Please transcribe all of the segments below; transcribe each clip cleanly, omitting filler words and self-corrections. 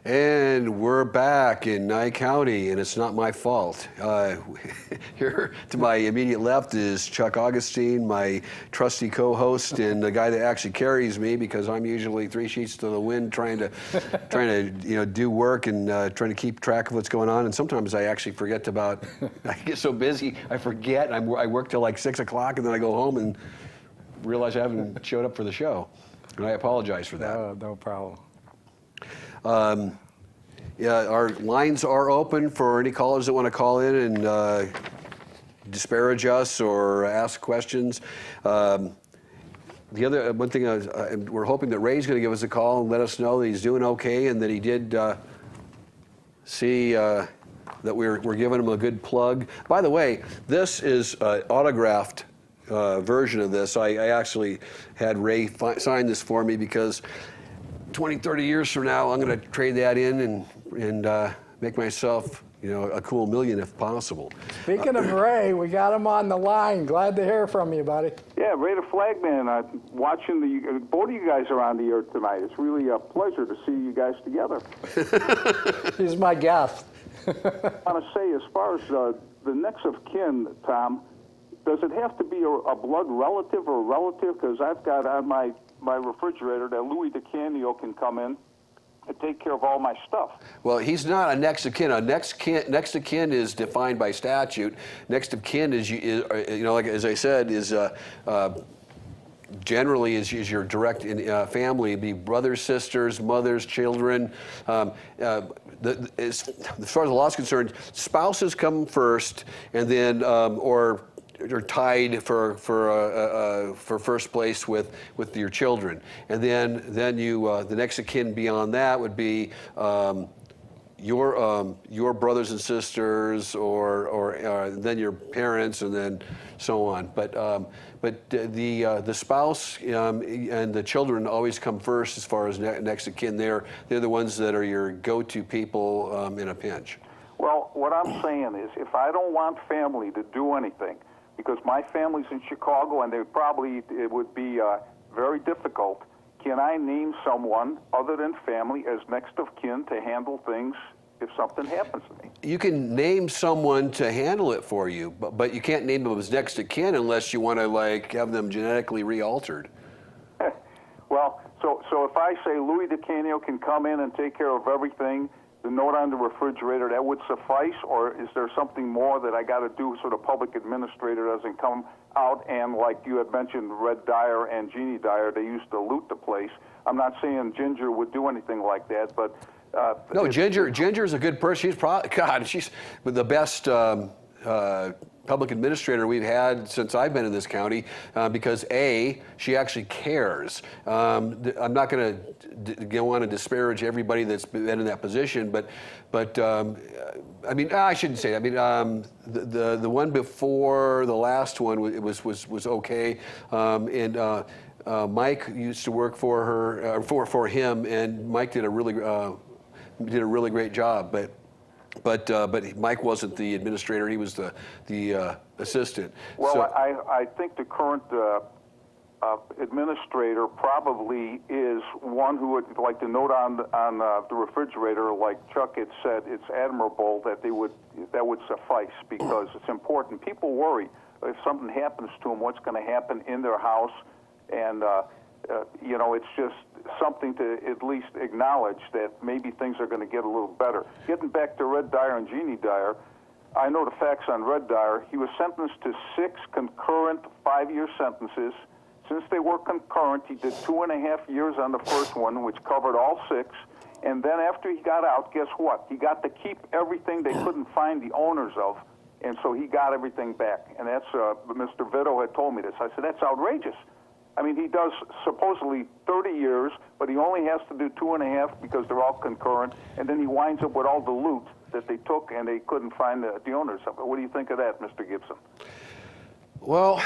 And we're back in Nye County, and it's not my fault. Here to my immediate left is Chuck Augustin, my trusty co-host, and the guy that actually carries me because I'm usually 3 sheets to the wind, trying to do work and trying to keep track of what's going on. And sometimes I actually forget about. I get so busy, I forget. I work till like 6 o'clock, and then I go home and realize I haven't showed up for the show, and I apologize for that. No problem. Yeah, our lines are open for any callers that want to call in and disparage us or ask questions. The other one thing, we're hoping that Ray's going to give us a call and let us know that he's doing okay and that he did see that we're giving him a good plug. By the way, this is an autographed version of this. I actually had Ray sign this for me because 20, 30 years from now, I'm going to trade that in and make myself, a cool million if possible. Speaking of Ray, we got him on the line. Glad to hear from you, buddy. Yeah, Ray the Flagman. Watching both of you guys are on the air tonight. It's really a pleasure to see you guys together. He's my guest. I want to say, as far as the next of kin, Tom, does it have to be a blood relative or a relative? Because I've got on my refrigerator that Louis DeCanio can come in and take care of all my stuff. Well, he's not a next of kin. A next of kin is defined by statute. Next of kin is like as I said, is generally is your direct family. It'd be brothers, sisters, mothers, children. As far as the law is concerned, spouses come first, and then or tied for first place with your children, and then you the next of kin beyond that would be your brothers and sisters, or then your parents, and then so on. But the spouse and the children always come first as far as next of kin. They're the ones that are your go-to people in a pinch. Well, what I'm saying is, if I don't want family to do anything, because my family's in Chicago and it would be very difficult, can I name someone other than family as next of kin to handle things if something happens to me? You can name someone to handle it for you, but you can't name them as next of kin unless you want to have them genetically re-altered. Well, so if I say Louis DeCanio can come in and take care of everything, the note on the refrigerator, that would suffice, or is there something more that I got to do so the public administrator doesn't come out and, like you had mentioned, Red Dyer and Jeannie Dyer, they used to loot the place. I'm not saying Ginger would do anything like that, but... no, Ginger's a good person. She's the best public administrator we've had since I've been in this county, because she actually cares. I'm not going to go on and disparage everybody that's been in that position, but I mean, I shouldn't say that. I mean, the one before the last one was okay, and Mike used to work for her, for him, and Mike did a really great job, but Mike wasn't the administrator; he was the assistant. Well, so, I think the current administrator probably is one who would, like the note on the refrigerator, like Chuck had said, it's admirable that that would suffice, because it's important. People worry if something happens to them, what's going to happen in their house, and it's just something to at least acknowledge that maybe things are going to get a little better. Getting back to Red Dyer and Jeannie Dyer, I know the facts on Red Dyer. He was sentenced to 6 concurrent 5-year sentences. Since they were concurrent, he did 2.5 years on the first one, which covered all 6. And then after he got out, guess what? He got to keep everything they couldn't find the owners of, and so he got everything back. And that's Mr. Vito had told me this. I said, that's outrageous. I mean, he does supposedly 30 years, but he only has to do 2.5 because they're all concurrent, and then he winds up with all the loot that they took and they couldn't find the owners of it. What do you think of that, Mr. Gibson? Well,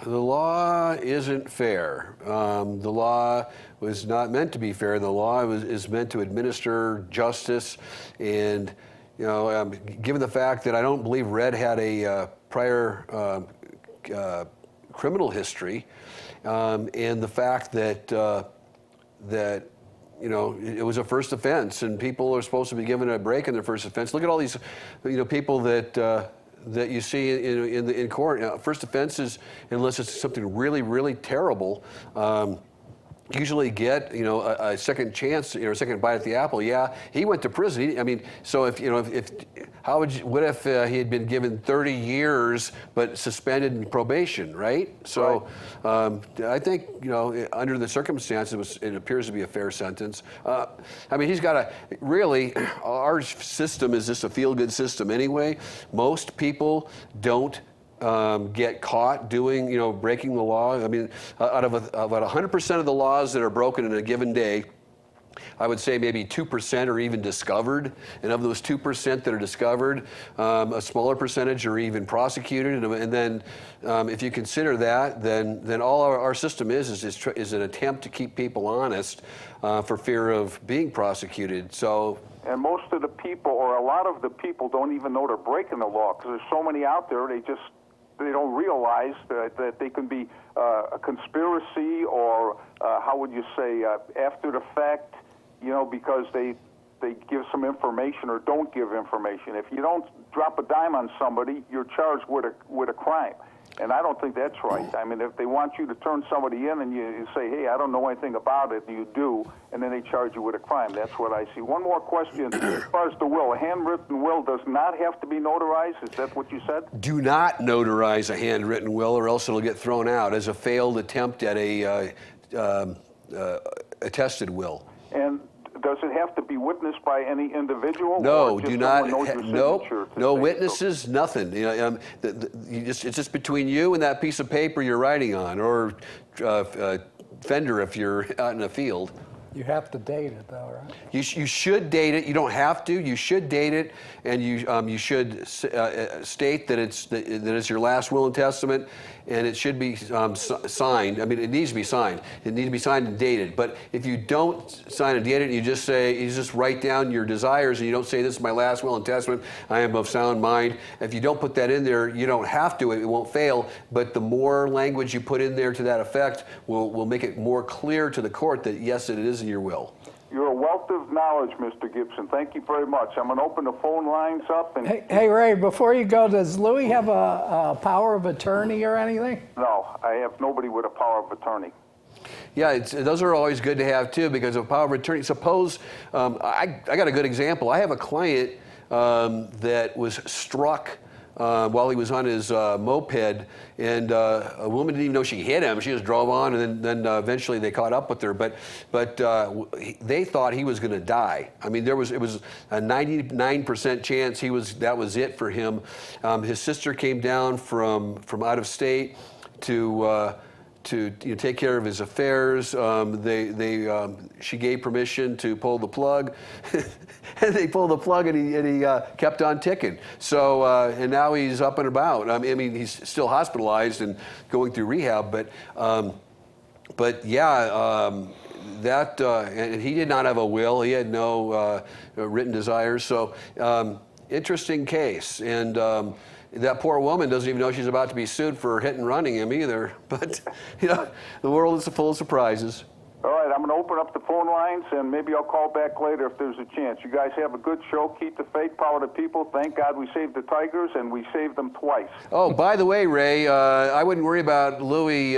the law isn't fair. The law was not meant to be fair. The law is meant to administer justice, and given the fact that I don't believe Red had a prior criminal history, and the fact that you know, it was a first offense, and people are supposed to be given a break in their first offense. Look at all these, you know, people that that you see in court. Now, first offenses, unless it's something really, really terrible, usually get, you know, a second chance, you know, a second bite at the apple. Yeah, he went to prison. I mean, so if, you know, how would you, what if he had been given 30 years but suspended in probation, right? So I think, you know, under the circumstances, it appears to be a fair sentence. I mean, he's got a, really, our system is just a feel-good system anyway. Most people don't get caught doing, you know, breaking the law. I mean, out of about 100% of the laws that are broken in a given day, I would say maybe 2% are even discovered. And of those 2% that are discovered, a smaller percentage are even prosecuted. And then if you consider that, then all our system is an attempt to keep people honest for fear of being prosecuted. So. And most of the people, or a lot of the people, don't even know they're breaking the law because there's so many out there. They don't realize that they can be a conspiracy, or how would you say, after the fact, you know, because they give some information or don't give information. If you don't drop a dime on somebody, you're charged with a crime. And I don't think that's right. I mean, if they want you to turn somebody in and you say, hey, I don't know anything about it, and you do, and then they charge you with a crime. That's what I see. One more question. As far as the will, a handwritten will does not have to be notarized? Is that what you said? Do not notarize a handwritten will, or else it'll get thrown out as a failed attempt at a attested will. And does it have to be witnessed by any individual? No, or just do not. someone knows your signature to No say witnesses, so? nothing. You know, it's just between you and that piece of paper you're writing on, or fender if you're out in a field. You have to date it, though, right? You should date it. You don't have to. You should date it, and you should state that it's your last will and testament, and it should be signed. I mean, it needs to be signed. It needs to be signed and dated. But if you don't sign and date it, you just write down your desires, and you don't say, "This is my last will and testament. I am of sound mind." If you don't put that in there, you don't have to. It won't fail. But the more language you put in there to that effect will make it more clear to the court that yes, it is in your will. You're a wealth of knowledge, Mr. Gibson. Thank you very much. I'm going to open the phone lines up. And Hey, Ray, before you go, does Louis have a power of attorney or anything? No, I have nobody with a power of attorney. Yeah, those are always good to have too, because of power of attorney. Suppose, I got a good example. I have a client that was struck while he was on his moped, and a woman didn't even know she hit him. She just drove on, and then eventually they caught up with her. But they thought he was going to die. I mean, it was a 99% chance that was it for him. His sister came down from out of state to take care of his affairs. She gave permission to pull the plug, and they pulled the plug, and he kept on ticking. So and now he's up and about. I mean, he's still hospitalized and going through rehab, but yeah. And he did not have a will. He had no written desires. So interesting case. And that poor woman doesn't even know she's about to be sued for hit and running him either. But you know, the world is full of surprises. All right, I'm going to open up the phone lines, and maybe I'll call back later if there's a chance. You guys have a good show. Keep the faith, power to people. Thank God we saved the Tigers, and we saved them twice. Oh, by the way, Ray, I wouldn't worry about Louis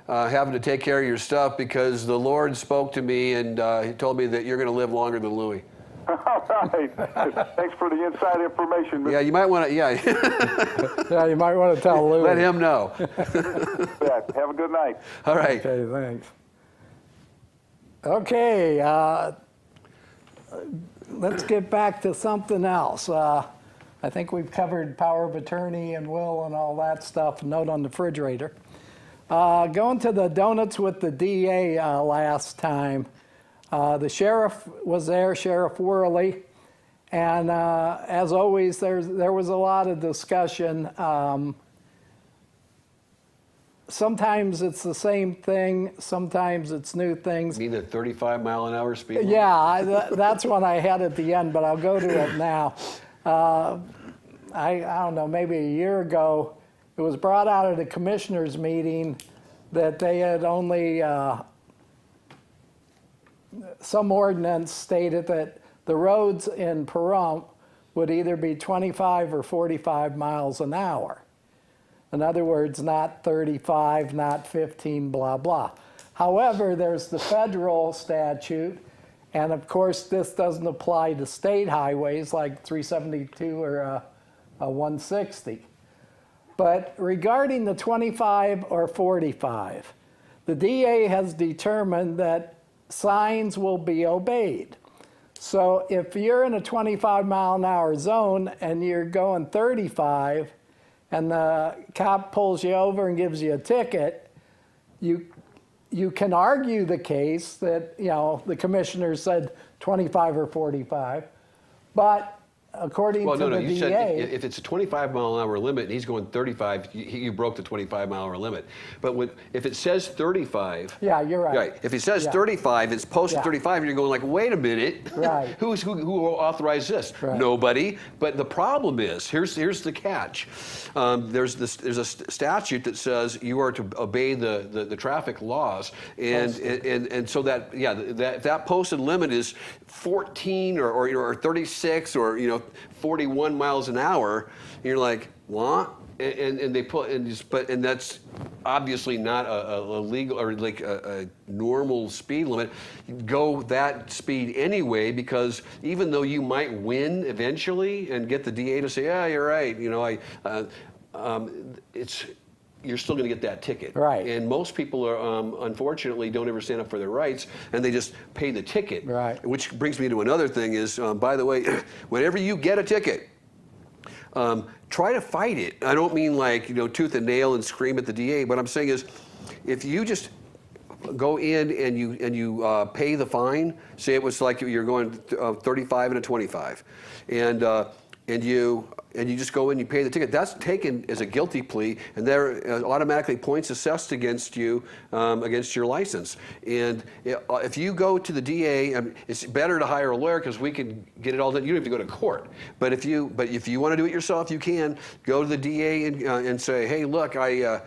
having to take care of your stuff, because the Lord spoke to me, and he told me that you're going to live longer than Louis. All right. Thanks for the inside information. Yeah, you might want to, yeah. Yeah, you might want to tell Louis. Let him know. Have a good night. All right. Okay, thanks. Okay, let's get back to something else. I think we've covered power of attorney and will and all that stuff. Note on the refrigerator. Going to the donuts with the DA last time. The sheriff was there, Sheriff Worley, and as always, there was a lot of discussion. Sometimes it's the same thing, sometimes it's new things. You mean the 35-mile-an-hour speed limit? Yeah, that's what I had at the end, but I'll go to it now. I don't know, maybe a year ago, it was brought out at a commissioners meeting that they had only some ordinance stated that the roads in Pahrump would either be 25 or 45 miles an hour. In other words, not 35, not 15, blah, blah. However, there's the federal statute, and of course this doesn't apply to state highways like 372 or 160. But regarding the 25 or 45, the DA has determined that signs will be obeyed. So if you're in a 25 mile an hour zone and you're going 35 and the cop pulls you over and gives you a ticket, you can argue the case that, you know, the commissioner said 25 or 45, but according to the you DA, said if it's a 25 mile an hour limit and he's going 35, you broke the 25 mile an hour limit. But if it says 35, yeah, you're right. Right. If it says 35, it's posted 35, and you're going like, wait a minute, Right. who authorized this? Right. Nobody. But the problem is, here's the catch. There's a statute that says you are to obey the traffic laws, and so that posted limit is 14 or 36 or 41 miles an hour, and you're like, what? And they put and that's obviously not a legal or like a normal speed limit. You go that speed anyway, because even though you might win eventually and get the DA to say, yeah, you're right, you're still going to get that ticket. Right. And most people are, unfortunately, don't ever stand up for their rights, and they just pay the ticket. Right. Which brings me to another thing is, by the way, whenever you get a ticket, try to fight it. I don't mean like, tooth and nail and scream at the DA. What I'm saying is, if you just go in and you pay the fine, say it was like you're going 35 and a 25, and you just go in, you pay the ticket. That's taken as a guilty plea, and there are automatically points assessed against you, against your license. And if you go to the DA, it's better to hire a lawyer because we can get it all done. You don't have to go to court. But if you want to do it yourself, you can go to the DA and say, hey, look, I'd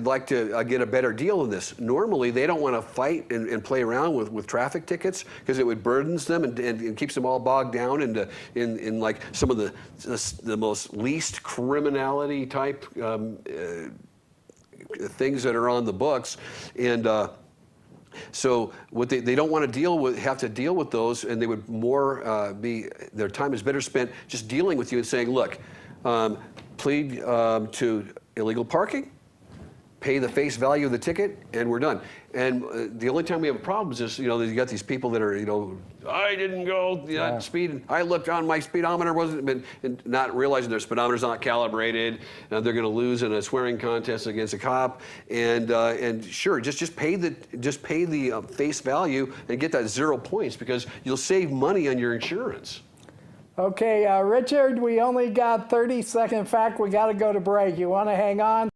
like to get a better deal than this. Normally, they don't want to fight and play around with traffic tickets because it would burdens them and keeps them all bogged down in like some of the most least criminality type things that are on the books. And so what they don't want to have to deal with those, and they would more their time is better spent just dealing with you and saying, look, plead to illegal parking, pay the face value of the ticket, and we're done. And the only time we have problems is, you got these people that are, I didn't go speed. I looked on my speedometer, and not realizing their speedometer's not calibrated. They're going to lose in a swearing contest against a cop. And sure, just pay the face value and get that 0 points, because you'll save money on your insurance. Okay, Richard, we only got 30 seconds. In fact, we got to go to break. You want to hang on?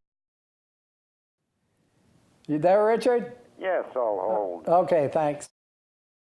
You there, Richard? Yes, I'll hold. Okay, thanks.